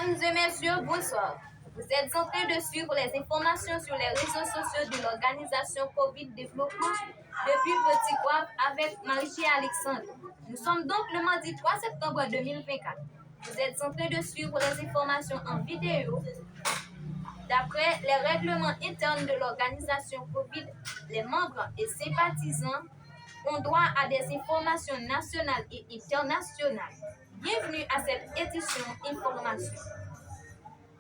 Mesdames et messieurs, bonsoir. Vous êtes en train de suivre les informations sur les réseaux sociaux de l'organisation Covid Développement depuis Petit Guave avec Marie Alexandre. Nous sommes donc le mardi 3 septembre 2024. Vous êtes en train de suivre les informations en vidéo. D'après les règlements internes de l'organisation Covid, les membres et sympathisants ont droit à des informations nationales et internationales. Bienvenue à cette édition information.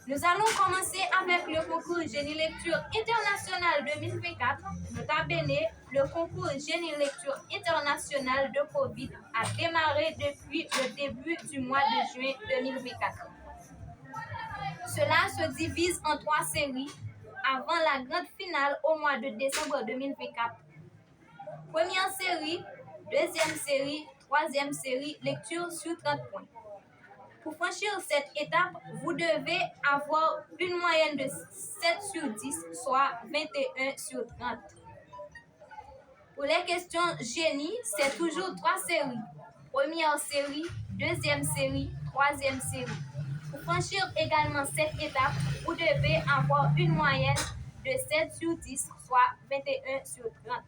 Nous allons commencer avec le concours Génie Lecture International 2024. Nota bene, le concours Génie Lecture International de Covid a démarré depuis le début du mois de juin 2024. Cela se divise en 3 séries avant la grande finale au mois de décembre 2024. Première série, deuxième série, troisième série, lecture sur 30 points. Pour franchir cette étape, vous devez avoir une moyenne de 7 sur 10, soit 21 sur 30. Pour les questions génie, c'est toujours 3 séries. Première série, deuxième série, troisième série. Pour franchir également cette étape, vous devez avoir une moyenne de 7 sur 10, soit 21 sur 30.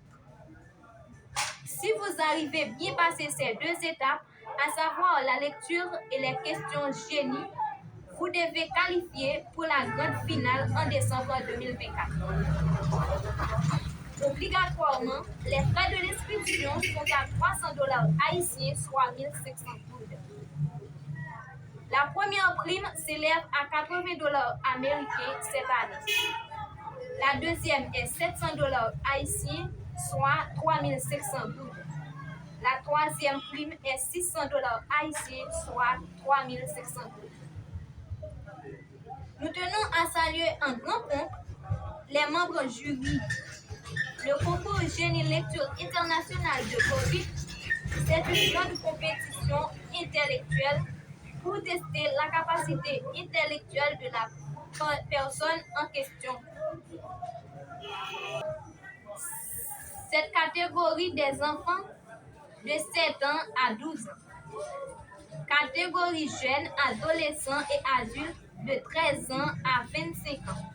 Si vous arrivez bien passer ces 2 étapes, à savoir la lecture et les questions génie, vous devez qualifier pour la grande finale en décembre 2024. Obligatoirement, les frais de l'inscription sont à $300 haïtiens, soit 1500 $. La première prime s'élève à $80 américains cette année. La deuxième est $700 haïtiens, soit 3500 $. La troisième prime est $600 haïtiens, soit 3500 $. Nous tenons à saluer en grand pompe les membres jury. Le concours Génie Lecture International de Covid, c'est une grande compétition intellectuelle pour tester la capacité intellectuelle de la personne en question. Cette catégorie des enfants de 7 ans à 12 ans. Catégorie jeunes, adolescents et adultes de 13 ans à 25 ans.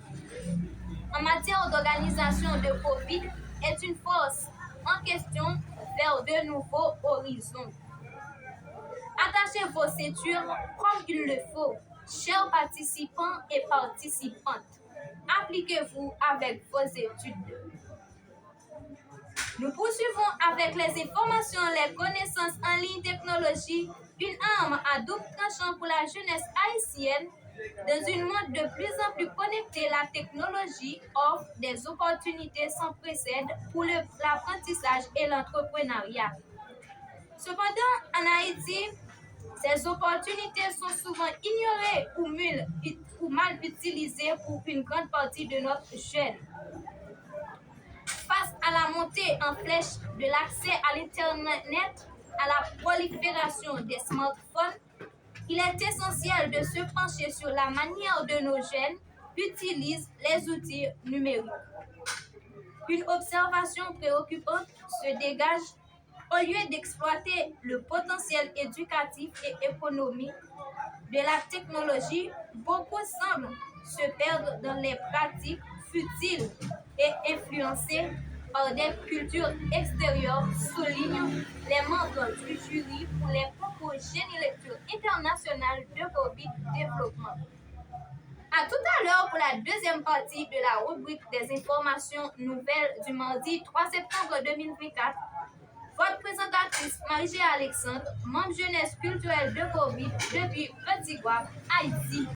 En matière d'organisation de Covid, est une force en question vers de nouveaux horizons. Attachez vos ceintures comme il le faut, chers participants et participantes. Appliquez-vous avec vos études. Nous poursuivons avec les informations, les connaissances en ligne technologie, une arme à double tranchant pour la jeunesse haïtienne. Dans une monde de plus en plus connecté, la technologie offre des opportunités sans précédent pour l'apprentissage et l'entrepreneuriat. Cependant, en Haïti, ces opportunités sont souvent ignorées ou mal utilisées pour une grande partie de notre jeune. Face à la montée en flèche de l'accès à l'Internet, à la prolifération des smartphones, il est essentiel de se pencher sur la manière dont nos jeunes utilisent les outils numériques. Une observation préoccupante se dégage. Au lieu d'exploiter le potentiel éducatif et économique de la technologie, beaucoup semblent se perdre dans les pratiques futiles et influencées par des cultures extérieures, soulignent les membres du jury pour les concours Génie Lecture International de Covid Développement. À tout à l'heure pour la deuxième partie de la rubrique des informations nouvelles du mardi 3 septembre 2024. Votre présentatrice Marie Alexandre, membre jeunesse culturelle de Covid depuis Petit Guave, Haïti.